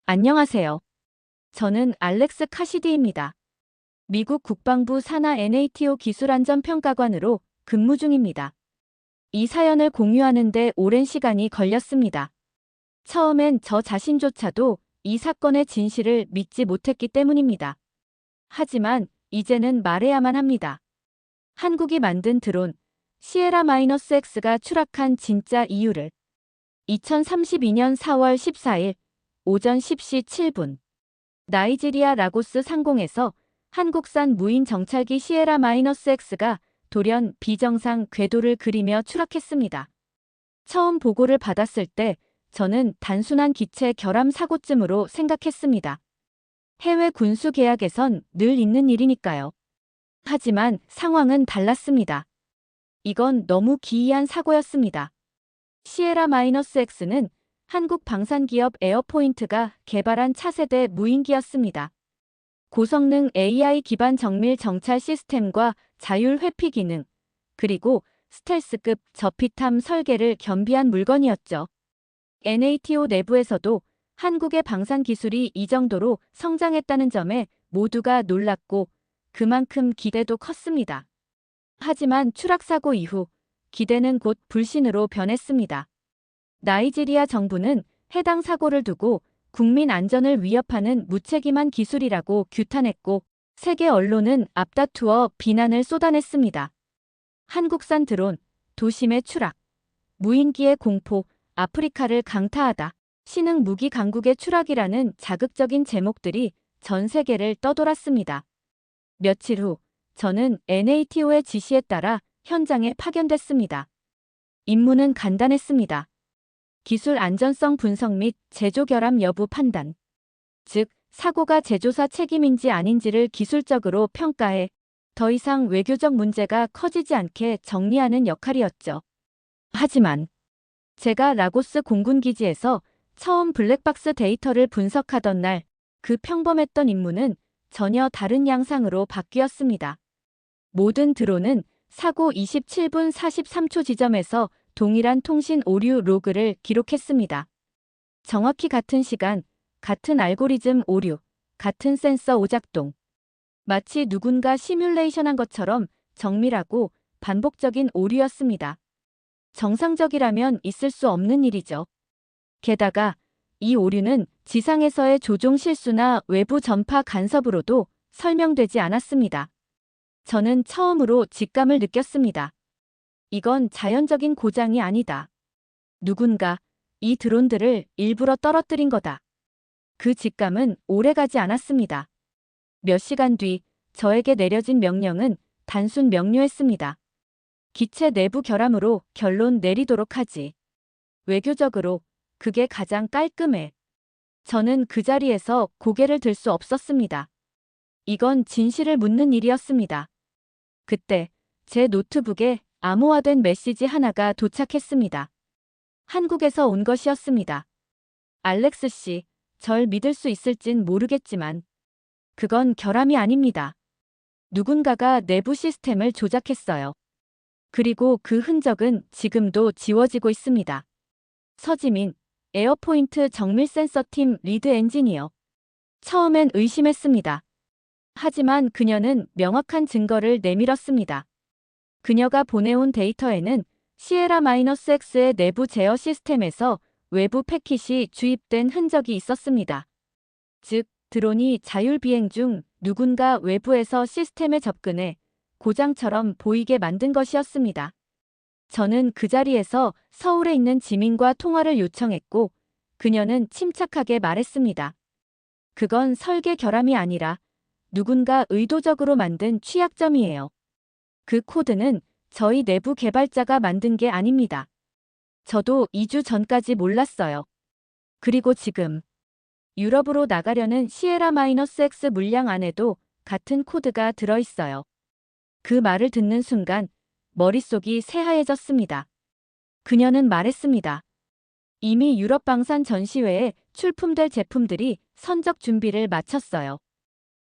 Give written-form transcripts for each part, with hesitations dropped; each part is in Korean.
안녕하세요. 저는 알렉스 카시디입니다. 미국 국방부 산하 NATO 기술안전평가관으로 근무 중입니다. 이 사연을 공유하는 데 오랜 시간이 걸렸습니다. 처음엔 저 자신조차도 이 사건의 진실을 믿지 못했기 때문입니다. 하지만 이제는 말해야만 합니다. 한국이 만든 드론 시에라-X가 추락한 진짜 이유를 2032년 4월 14일 오전 10시 7분 나이지리아 라고스 상공에서 한국산 무인 정찰기 시에라-X가 돌연 비정상 궤도를 그리며 추락했습니다. 처음 보고를 받았을 때 저는 단순한 기체 결함 사고쯤으로 생각했습니다. 해외 군수 계약에선 늘 있는 일이니까요. 하지만 상황은 달랐습니다. 이건 너무 기이한 사고였습니다. 시에라-X는 한국 방산기업 에어포인트가 개발한 차세대 무인기였습니다. 고성능 AI 기반 정밀 정찰 시스템과 자율 회피 기능, 그리고 스텔스급 저피탐 설계를 겸비한 물건이었죠. NATO 내부에서도 한국의 방산 기술이 이 정도로 성장했다는 점에 모두가 놀랐고 그만큼 기대도 컸습니다. 하지만 추락 사고 이후 기대는 곧 불신으로 변했습니다. 나이지리아 정부는 해당 사고를 두고 국민 안전을 위협하는 무책임한 기술이라고 규탄했고 세계 언론은 앞다투어 비난을 쏟아냈습니다. 한국산 드론, 도심의 추락, 무인기의 공포, 아프리카를 강타하다, 신흥 무기 강국의 추락이라는 자극적인 제목들이 전 세계를 떠돌았습니다. 며칠 후 저는 NATO의 지시에 따라 현장에 파견됐습니다. 임무는 간단했습니다. 기술 안전성 분석 및 제조 결함 여부 판단. 즉, 사고가 제조사 책임인지 아닌지를 기술적으로 평가해 더 이상 외교적 문제가 커지지 않게 정리하는 역할이었죠. 하지만 제가 라고스 공군기지에서 처음 블랙박스 데이터를 분석하던 날, 그 평범했던 임무는 전혀 다른 양상으로 바뀌었습니다. 모든 드론은 사고 27분 43초 지점에서 동일한 통신 오류 로그를 기록했습니다. 정확히 같은 시간, 같은 알고리즘 오류, 같은 센서 오작동. 마치 누군가 시뮬레이션한 것처럼 정밀하고 반복적인 오류였습니다. 정상적이라면 있을 수 없는 일이죠. 게다가 이 오류는 지상에서의 조종 실수나 외부 전파 간섭으로도 설명되지 않았습니다. 저는 처음으로 직감을 느꼈습니다. 이건 자연적인 고장이 아니다. 누군가 이 드론들을 일부러 떨어뜨린 거다. 그 직감은 오래가지 않았습니다. 몇 시간 뒤 저에게 내려진 명령은 단순 명료했습니다. 기체 내부 결함으로 결론 내리도록 하지. 외교적으로 그게 가장 깔끔해. 저는 그 자리에서 고개를 들 수 없었습니다. 이건 진실을 묻는 일이었습니다. 그때 제 노트북에 암호화된 메시지 하나가 도착했습니다. 한국에서 온 것이었습니다. 알렉스 씨, 절 믿을 수 있을진 모르겠지만 그건 결함이 아닙니다. 누군가가 내부 시스템을 조작했어요. 그리고 그 흔적은 지금도 지워지고 있습니다. 서지민, 에어포인트 정밀 센서 팀 리드 엔지니어. 처음엔 의심했습니다. 하지만 그녀는 명확한 증거를 내밀었습니다. 그녀가 보내온 데이터에는 시에라-X의 내부 제어 시스템에서 외부 패킷이 주입된 흔적이 있었습니다. 즉, 드론이 자율 비행 중 누군가 외부에서 시스템에 접근해 고장처럼 보이게 만든 것이었습니다. 저는 그 자리에서 서울에 있는 지민과 통화를 요청했고 그녀는 침착하게 말했습니다. 그건 설계 결함이 아니라 누군가 의도적으로 만든 취약점이에요. 그 코드는 저희 내부 개발자가 만든 게 아닙니다. 저도 2주 전까지 몰랐어요. 그리고 지금 유럽으로 나가려는 시에라-X 물량 안에도 같은 코드가 들어있어요. 그 말을 듣는 순간 머릿속이 새하얘졌습니다. 그녀는 말했습니다. 이미 유럽 방산 전시회에 출품될 제품들이 선적 준비를 마쳤어요.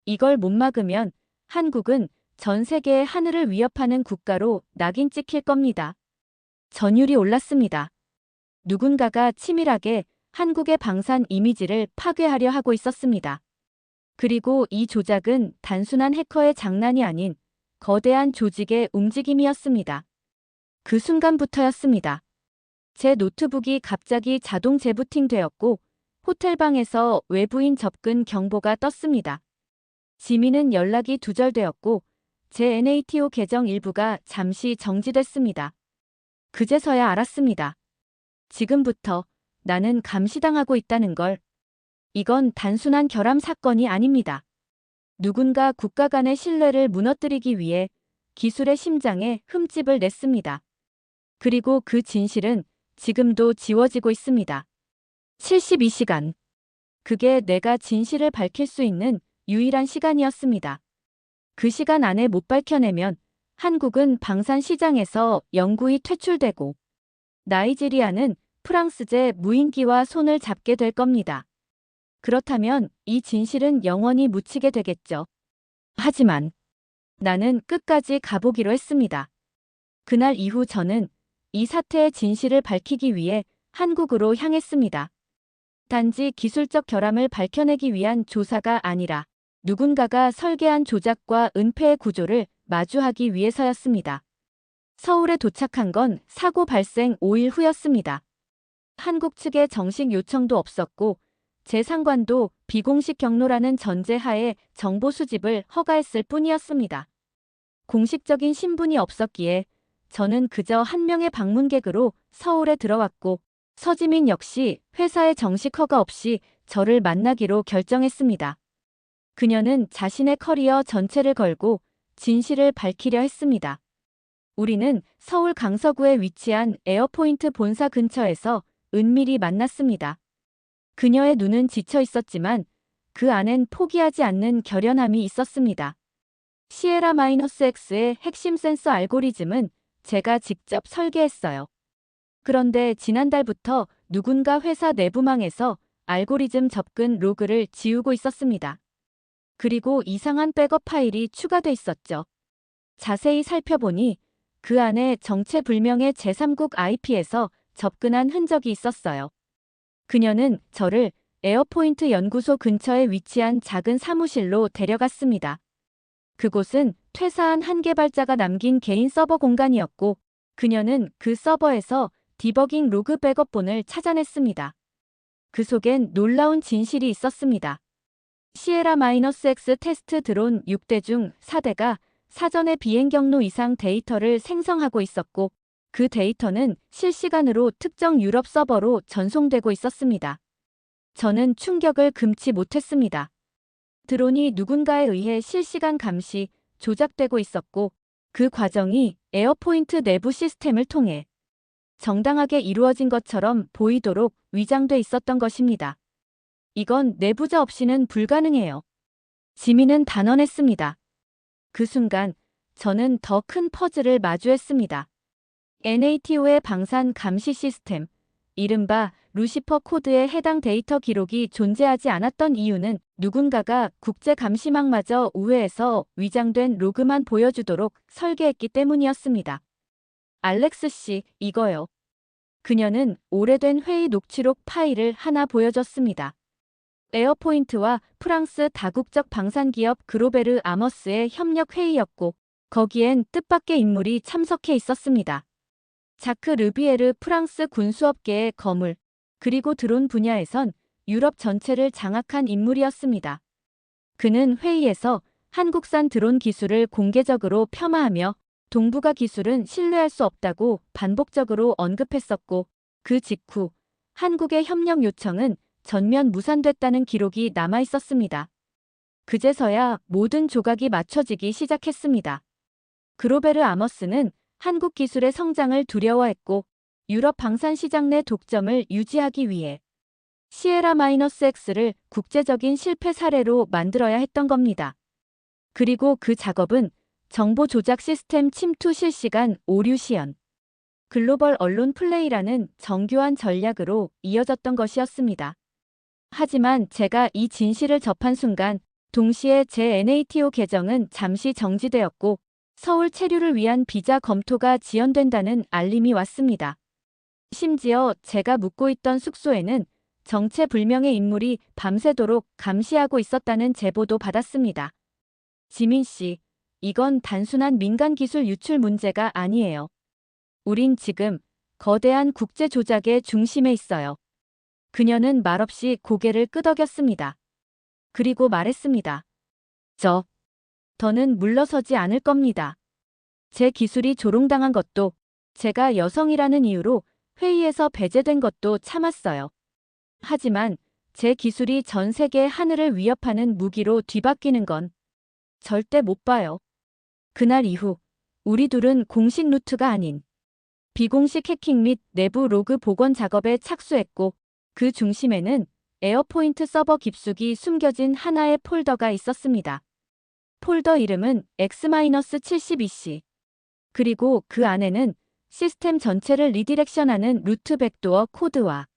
이걸 못 막으면 한국은 전 세계의 하늘을 위협하는 국가로 낙인 찍힐 겁니다. 전율이 올랐습니다. 누군가가 치밀하게 한국의 방산 이미지를 파괴하려 하고 있었습니다. 그리고 이 조작은 단순한 해커의 장난이 아닌 거대한 조직의 움직임이었습니다. 그 순간부터였습니다. 제 노트북이 갑자기 자동 재부팅되었고 호텔방에서 외부인 접근 경보가 떴습니다. 지민은 연락이 두절되었고 제 NATO 계정 일부가 잠시 정지됐습니다. 그제서야 알았습니다. 지금부터 나는 감시당하고 있다는 걸. 이건 단순한 결함 사건이 아닙니다. 누군가 국가 간의 신뢰를 무너뜨리기 위해 기술의 심장에 흠집을 냈습니다. 그리고 그 진실은 지금도 지워지고 있습니다. 72시간. 그게 내가 진실을 밝힐 수 있는 유일한 시간이었습니다. 그 시간 안에 못 밝혀내면 한국은 방산 시장에서 영구히 퇴출되고 나이지리아는 프랑스제 무인기와 손을 잡게 될 겁니다. 그렇다면 이 진실은 영원히 묻히게 되겠죠. 하지만 나는 끝까지 가보기로 했습니다. 그날 이후 저는 이 사태의 진실을 밝히기 위해 한국으로 향했습니다. 단지 기술적 결함을 밝혀내기 위한 조사가 아니라 누군가가 설계한 조작과 은폐의 구조를 마주하기 위해서였습니다. 서울에 도착한 건 사고 발생 5일 후였습니다. 한국 측의 정식 요청도 없었고 제 상관도 비공식 경로라는 전제하에 정보 수집을 허가했을 뿐이었습니다. 공식적인 신분이 없었기에 저는 그저 한 명의 방문객으로 서울에 들어왔고 서지민 역시 회사의 정식 허가 없이 저를 만나기로 결정했습니다. 그녀는 자신의 커리어 전체를 걸고 진실을 밝히려 했습니다. 우리는 서울 강서구에 위치한 에어포인트 본사 근처에서 은밀히 만났습니다. 그녀의 눈은 지쳐 있었지만 그 안엔 포기하지 않는 결연함이 있었습니다. 시에라-X의 핵심 센서 알고리즘은 제가 직접 설계했어요. 그런데 지난달부터 누군가 회사 내부망에서 알고리즘 접근 로그를 지우고 있었습니다. 그리고 이상한 백업 파일이 추가돼 있었죠. 자세히 살펴보니 그 안에 정체불명의 제3국 IP에서 접근한 흔적이 있었어요. 그녀는 저를 에어포인트 연구소 근처에 위치한 작은 사무실로 데려갔습니다. 그곳은 퇴사한 한 개발자가 남긴 개인 서버 공간이었고 그녀는 그 서버에서 디버깅 로그 백업본을 찾아냈습니다. 그 속엔 놀라운 진실이 있었습니다. 시에라-X 테스트 드론 6대 중 4대가 사전에 비행 경로 이상 데이터를 생성하고 있었고 그 데이터는 실시간으로 특정 유럽 서버로 전송되고 있었습니다. 저는 충격을 금치 못했습니다. 드론이 누군가에 의해 실시간 감시, 조작되고 있었고 그 과정이 에어포인트 내부 시스템을 통해 정당하게 이루어진 것처럼 보이도록 위장돼 있었던 것입니다. 이건 내부자 없이는 불가능해요. 지민은 단언했습니다. 그 순간 저는 더 큰 퍼즐을 마주했습니다. NATO의 방산 감시 시스템, 이른바 루시퍼 코드에 해당 데이터 기록이 존재하지 않았던 이유는 누군가가 국제감시망마저 우회해서 위장된 로그만 보여주도록 설계했기 때문이었습니다. 알렉스 씨, 이거요. 그녀는 오래된 회의 녹취록 파일을 하나 보여줬습니다. 에어포인트와 프랑스 다국적 방산기업 그로베르 아머스의 협력 회의였고 거기엔 뜻밖의 인물이 참석해 있었습니다. 자크 르비에르 프랑스 군수업계의 거물, 그리고 드론 분야에선 유럽 전체를 장악한 인물이었습니다. 그는 회의에서 한국산 드론 기술을 공개적으로 폄하하며 동북아 기술은 신뢰할 수 없다고 반복적으로 언급했었고 그 직후 한국의 협력 요청은 전면 무산됐다는 기록이 남아 있었습니다. 그제서야 모든 조각이 맞춰지기 시작했습니다. 그로베르 아머스는 한국 기술의 성장을 두려워했고 유럽 방산 시장 내 독점을 유지하기 위해 시에라-X를 국제적인 실패 사례로 만들어야 했던 겁니다. 그리고 그 작업은 정보 조작 시스템 침투 실시간 오류 시연, 글로벌 언론 플레이라는 정교한 전략으로 이어졌던 것이었습니다. 하지만 제가 이 진실을 접한 순간 동시에 제 NATO 계정은 잠시 정지되었고 서울 체류를 위한 비자 검토가 지연된다는 알림이 왔습니다. 심지어 제가 묵고 있던 숙소에는 정체불명의 인물이 밤새도록 감시하고 있었다는 제보도 받았습니다. 지민 씨, 이건 단순한 민간 기술 유출 문제가 아니에요. 우린 지금 거대한 국제 조작의 중심에 있어요. 그녀는 말없이 고개를 끄덕였습니다. 그리고 말했습니다. 더는 물러서지 않을 겁니다. 제 기술이 조롱당한 것도, 제가 여성이라는 이유로 회의에서 배제된 것도 참았어요. 하지만 제 기술이 전 세계 하늘을 위협하는 무기로 뒤바뀌는 건 절대 못 봐요. 그날 이후 우리 둘은 공식 루트가 아닌 비공식 해킹 및 내부 로그 복원 작업에 착수했고, 그 중심에는 에어포인트 서버 깊숙이 숨겨진 하나의 폴더가 있었습니다. 폴더 이름은 X-72C. 그리고 그 안에는 시스템 전체를 리디렉션하는 루트 백도어 코드와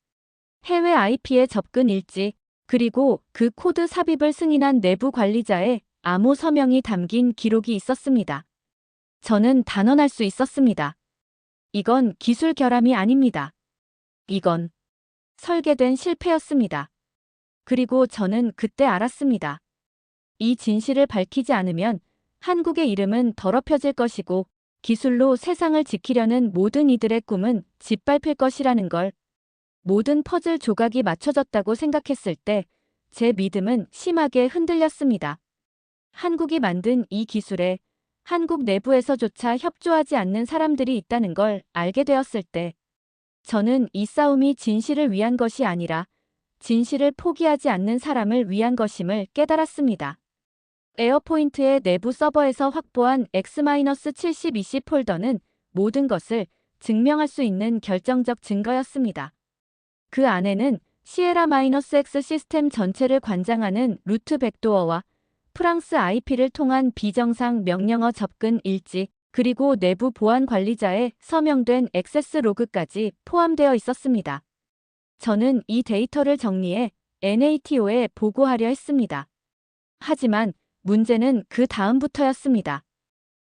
해외 IP의 접근 일지, 그리고 그 코드 삽입을 승인한 내부 관리자의 암호 서명이 담긴 기록이 있었습니다. 저는 단언할 수 있었습니다. 이건 기술 결함이 아닙니다. 이건 설계된 실패였습니다. 그리고 저는 그때 알았습니다. 이 진실을 밝히지 않으면 한국의 이름은 더럽혀질 것이고, 기술로 세상을 지키려는 모든 이들의 꿈은 짓밟힐 것이라는 걸. 모든 퍼즐 조각이 맞춰졌다고 생각했을 때 제 믿음은 심하게 흔들렸습니다. 한국이 만든 이 기술에 한국 내부에서조차 협조하지 않는 사람들이 있다는 걸 알게 되었을 때, 저는 이 싸움이 진실을 위한 것이 아니라 진실을 포기하지 않는 사람을 위한 것임을 깨달았습니다. 에어포인트의 내부 서버에서 확보한 X-72C 폴더는 모든 것을 증명할 수 있는 결정적 증거였습니다. 그 안에는 시에라-X 시스템 전체를 관장하는 루트 백도어와 프랑스 IP를 통한 비정상 명령어 접근 일지, 그리고 내부 보안 관리자의 서명된 액세스 로그까지 포함되어 있었습니다. 저는 이 데이터를 정리해 NATO에 보고하려 했습니다. 하지만 문제는 그 다음부터였습니다.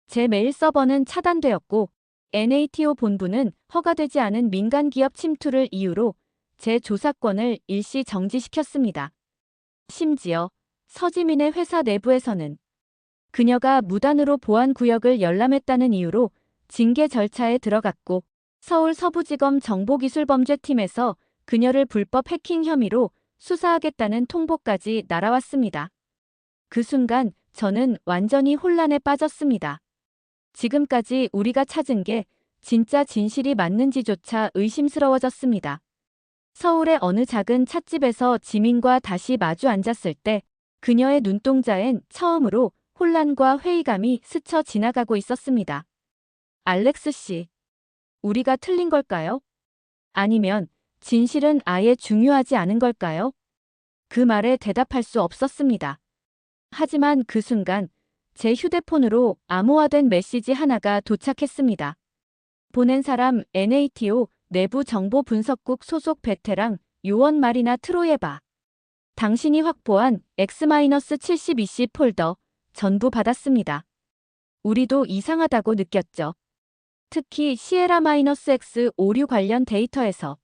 제 메일 서버는 차단되었고, NATO 본부는 허가되지 않은 민간 기업 침투를 이유로 제 조사권을 일시 정지시켰습니다. 심지어 서지민의 회사 내부에서는 그녀가 무단으로 보안 구역을 열람했다는 이유로 징계 절차에 들어갔고, 서울 서부지검 정보기술범죄팀에서 그녀를 불법 해킹 혐의로 수사하겠다는 통보까지 날아왔습니다. 그 순간 저는 완전히 혼란에 빠졌습니다. 지금까지 우리가 찾은 게 진짜 진실이 맞는지조차 의심스러워졌습니다. 서울의 어느 작은 찻집에서 지민과 다시 마주 앉았을 때 그녀의 눈동자엔 처음으로 혼란과 회의감이 스쳐 지나가고 있었습니다. 알렉스 씨, 우리가 틀린 걸까요? 아니면 진실은 아예 중요하지 않은 걸까요? 그 말에 대답할 수 없었습니다. 하지만 그 순간 제 휴대폰으로 암호화된 메시지 하나가 도착했습니다. 보낸 사람 NATO 내부 정보 분석국 소속 베테랑 요원 마리나 트로예바. 당신이 확보한 X-72C 폴더 전부 받았습니다. 우리도 이상하다고 느꼈죠. 특히 시에라-X 오류 관련 데이터에서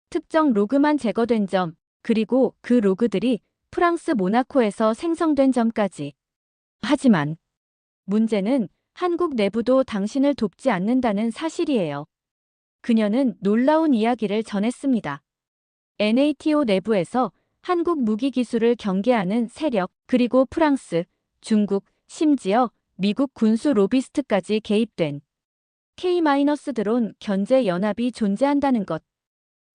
특정 로그만 제거된 점, 그리고 그 로그들이 프랑스 모나코에서 생성된 점까지. 하지만 문제는 한국 내부도 당신을 돕지 않는다는 사실이에요. 그녀는 놀라운 이야기를 전했습니다. NATO 내부에서 한국 무기 기술을 경계하는 세력, 그리고 프랑스, 중국, 심지어 미국 군수 로비스트까지 개입된 K-드론 견제 연합이 존재한다는 것.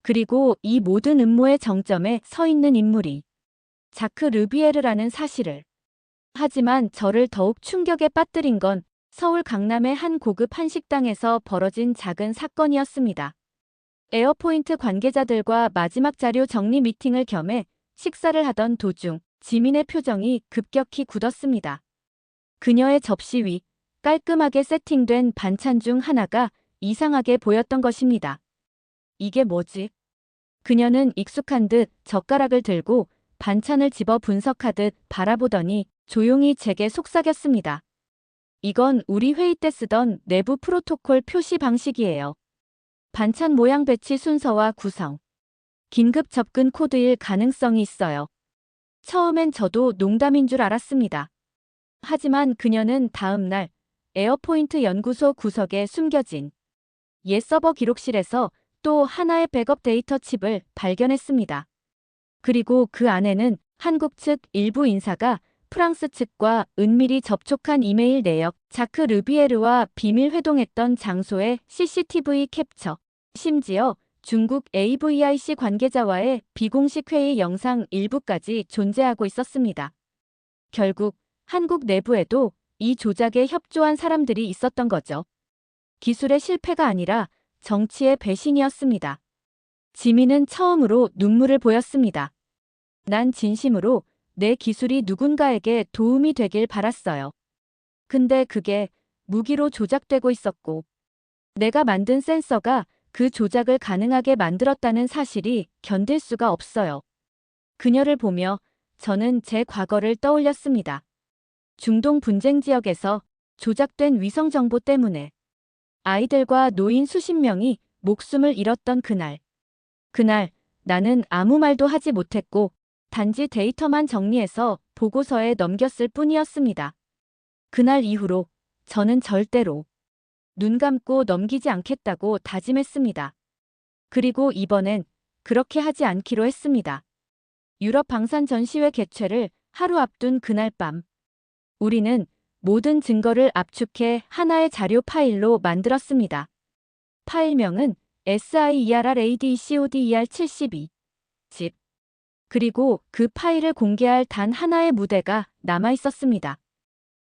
그리고 이 모든 음모의 정점에 서 있는 인물이 자크 르비에르라는 사실을. 하지만 저를 더욱 충격에 빠뜨린 건 서울 강남의 한 고급 한식당에서 벌어진 작은 사건이었습니다. 에어포인트 관계자들과 마지막 자료 정리 미팅을 겸해 식사를 하던 도중 지민의 표정이 급격히 굳었습니다. 그녀의 접시 위 깔끔하게 세팅된 반찬 중 하나가 이상하게 보였던 것입니다. 이게 뭐지? 그녀는 익숙한 듯 젓가락을 들고 반찬을 집어 분석하듯 바라보더니 조용히 제게 속삭였습니다. 이건 우리 회의 때 쓰던 내부 프로토콜 표시 방식이에요. 반찬 모양 배치 순서와 구성, 긴급 접근 코드일 가능성이 있어요. 처음엔 저도 농담인 줄 알았습니다. 하지만 그녀는 다음 날 에어포인트 연구소 구석에 숨겨진 옛 서버 기록실에서 또 하나의 백업 데이터 칩을 발견했습니다. 그리고 그 안에는 한국 측 일부 인사가 프랑스 측과 은밀히 접촉한 이메일 내역, 자크 르비에르와 비밀 회동했던 장소의 CCTV 캡처, 심지어 중국 AVIC 관계자와의 비공식 회의 영상 일부까지 존재하고 있었습니다. 결국 한국 내부에도 이 조작에 협조한 사람들이 있었던 거죠. 기술의 실패가 아니라 정치의 배신이었습니다. 지민은 처음으로 눈물을 보였습니다. 난 진심으로 내 기술이 누군가에게 도움이 되길 바랐어요. 근데 그게 무기로 조작되고 있었고, 내가 만든 센서가 그 조작을 가능하게 만들었다는 사실이 견딜 수가 없어요. 그녀를 보며 저는 제 과거를 떠올렸습니다. 중동 분쟁 지역에서 조작된 위성 정보 때문에 아이들과 노인 수십 명이 목숨을 잃었던 그날. 그날 나는 아무 말도 하지 못했고 단지 데이터만 정리해서 보고서에 넘겼을 뿐이었습니다. 그날 이후로 저는 절대로 눈 감고 넘기지 않겠다고 다짐했습니다. 그리고 이번엔 그렇게 하지 않기로 했습니다. 유럽 방산 전시회 개최를 하루 앞둔 그날 밤. 우리는 모든 증거를 압축해 하나의 자료 파일로 만들었습니다. 파일명은 SIERRADCODER72. 집. 그리고 그 파일을 공개할 단 하나의 무대가 남아 있었습니다.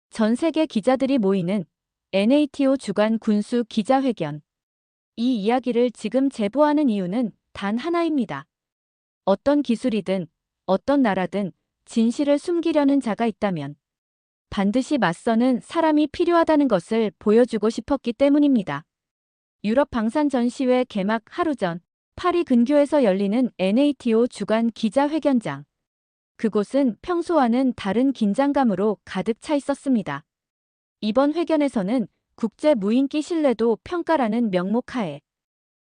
전 세계 기자들이 모이는 NATO 주간 군수 기자회견. 이 이야기를 지금 제보하는 이유는 단 하나입니다. 어떤 기술이든 어떤 나라든 진실을 숨기려는 자가 있다면 반드시 맞서는 사람이 필요하다는 것을 보여주고 싶었기 때문입니다. 유럽 방산 전시회 개막 하루 전 파리 근교에서 열리는 NATO 주간 기자회견장. 그곳은 평소와는 다른 긴장감으로 가득 차 있었습니다. 이번 회견에서는 국제 무인기 신뢰도 평가라는 명목하에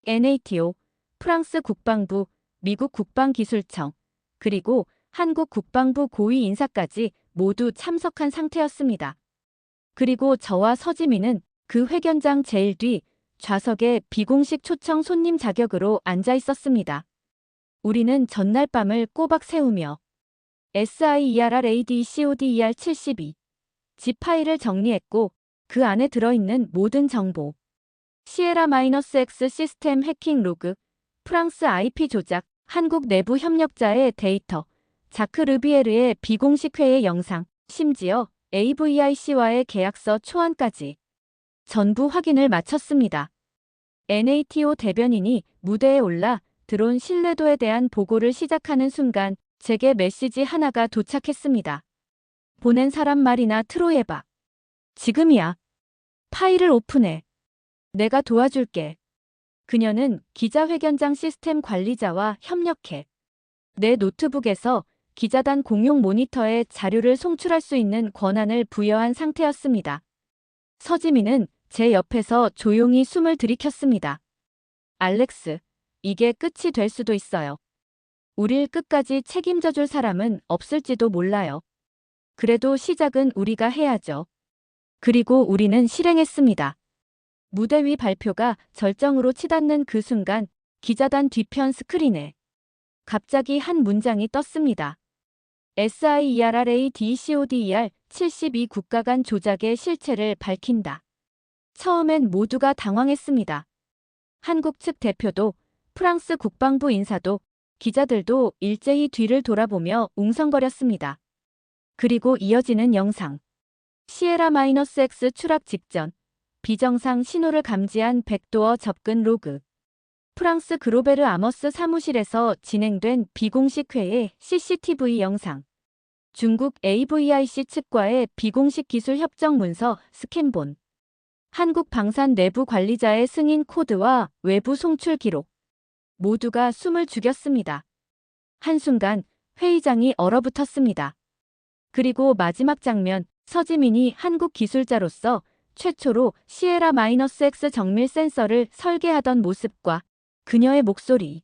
NATO, 프랑스 국방부, 미국 국방기술청, 그리고 한국 국방부 고위 인사까지 모두 참석한 상태였습니다. 그리고 저와 서지민은 그 회견장 제일 뒤 좌석에 비공식 초청 손님 자격으로 앉아 있었습니다. 우리는 전날 밤을 꼬박 새우며 SIERRADCODER72 집 파일을 정리했고 그 안에 들어있는 모든 정보, 시에라-X 시스템 해킹 로그, 프랑스 IP 조작, 한국 내부 협력자의 데이터, 자크 르비에르의 비공식 회의 영상, 심지어 AVIC와의 계약서 초안까지 전부 확인을 마쳤습니다. NATO 대변인이 무대에 올라 드론 신뢰도에 대한 보고를 시작하는 순간 제게 메시지 하나가 도착했습니다. 보낸 사람 말이나 트로해봐. 지금이야. 파일을 오픈해. 내가 도와줄게. 그녀는 기자회견장 시스템 관리자와 협력해. 내 노트북에서 기자단 공용 모니터에 자료를 송출할 수 있는 권한을 부여한 상태였습니다. 서지민은 제 옆에서 조용히 숨을 들이켰습니다. 알렉스, 이게 끝이 될 수도 있어요. 우릴 끝까지 책임져 줄 사람은 없을지도 몰라요. 그래도 시작은 우리가 해야죠. 그리고 우리는 실행했습니다. 무대 위 발표가 절정으로 치닫는 그 순간 기자단 뒤편 스크린에 갑자기 한 문장이 떴습니다. SIERRADCODER 72 국가 간 조작의 실체를 밝힌다. 처음엔 모두가 당황했습니다. 한국 측 대표도 프랑스 국방부 인사도 기자들도 일제히 뒤를 돌아보며 웅성거렸습니다. 그리고 이어지는 영상. 시에라-X 추락 직전 비정상 신호를 감지한 백도어 접근 로그. 프랑스 그로베르 아머스 사무실에서 진행된 비공식 회의 CCTV 영상. 중국 AVIC 측과의 비공식 기술 협정 문서 스캔본. 한국 방산 내부 관리자의 승인 코드와 외부 송출 기록. 모두가 숨을 죽였습니다. 한순간 회의장이 얼어붙었습니다. 그리고 마지막 장면, 서지민이 한국 기술자로서 최초로 시에라-X 정밀 센서를 설계하던 모습과 그녀의 목소리.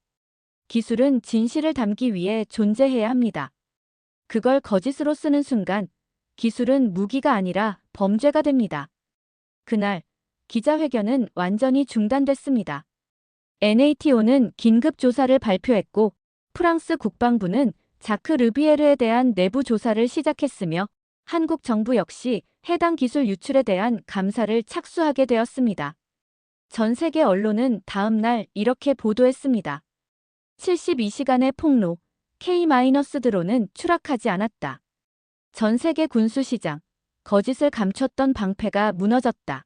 기술은 진실을 담기 위해 존재해야 합니다. 그걸 거짓으로 쓰는 순간 기술은 무기가 아니라 범죄가 됩니다. 그날 기자회견은 완전히 중단됐습니다. NATO는 긴급 조사를 발표했고 프랑스 국방부는 자크 르비에르에 대한 내부 조사를 시작했으며 한국 정부 역시 해당 기술 유출에 대한 감사를 착수하게 되었습니다. 전 세계 언론은 다음 날 이렇게 보도했습니다. 72시간의 폭로, K-드론은 추락하지 않았다. 전 세계 군수시장, 거짓을 감췄던 방패가 무너졌다.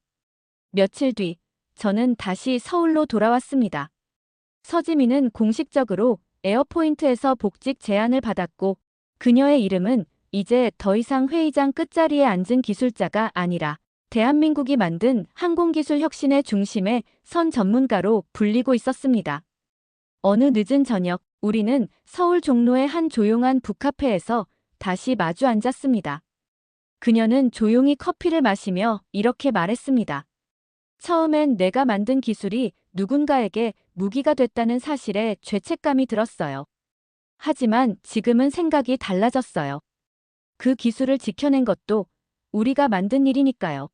며칠 뒤, 저는 다시 서울로 돌아왔습니다. 서지민은 공식적으로 에어포인트에서 복직 제안을 받았고 그녀의 이름은 이제 더 이상 회의장 끝자리에 앉은 기술자가 아니라 대한민국이 만든 항공기술 혁신의 중심에 선 전문가로 불리고 있었습니다. 어느 늦은 저녁, 우리는 서울 종로의 한 조용한 북카페에서 다시 마주 앉았습니다. 그녀는 조용히 커피를 마시며 이렇게 말했습니다. 처음엔 내가 만든 기술이 누군가에게 무기가 됐다는 사실에 죄책감이 들었어요. 하지만 지금은 생각이 달라졌어요. 그 기술을 지켜낸 것도 우리가 만든 일이니까요.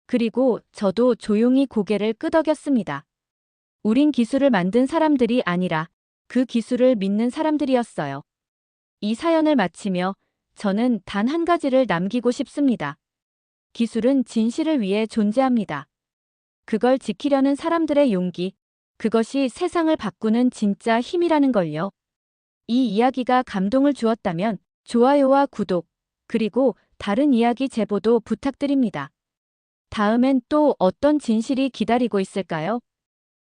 그리고 저도 조용히 고개를 끄덕였습니다. 우린 기술을 만든 사람들이 아니라 그 기술을 믿는 사람들이었어요. 이 사연을 마치며 저는 단 한 가지를 남기고 싶습니다. 기술은 진실을 위해 존재합니다. 그걸 지키려는 사람들의 용기, 그것이 세상을 바꾸는 진짜 힘이라는 걸요. 이 이야기가 감동을 주었다면 좋아요와 구독, 그리고 다른 이야기 제보도 부탁드립니다. 다음엔 또 어떤 진실이 기다리고 있을까요?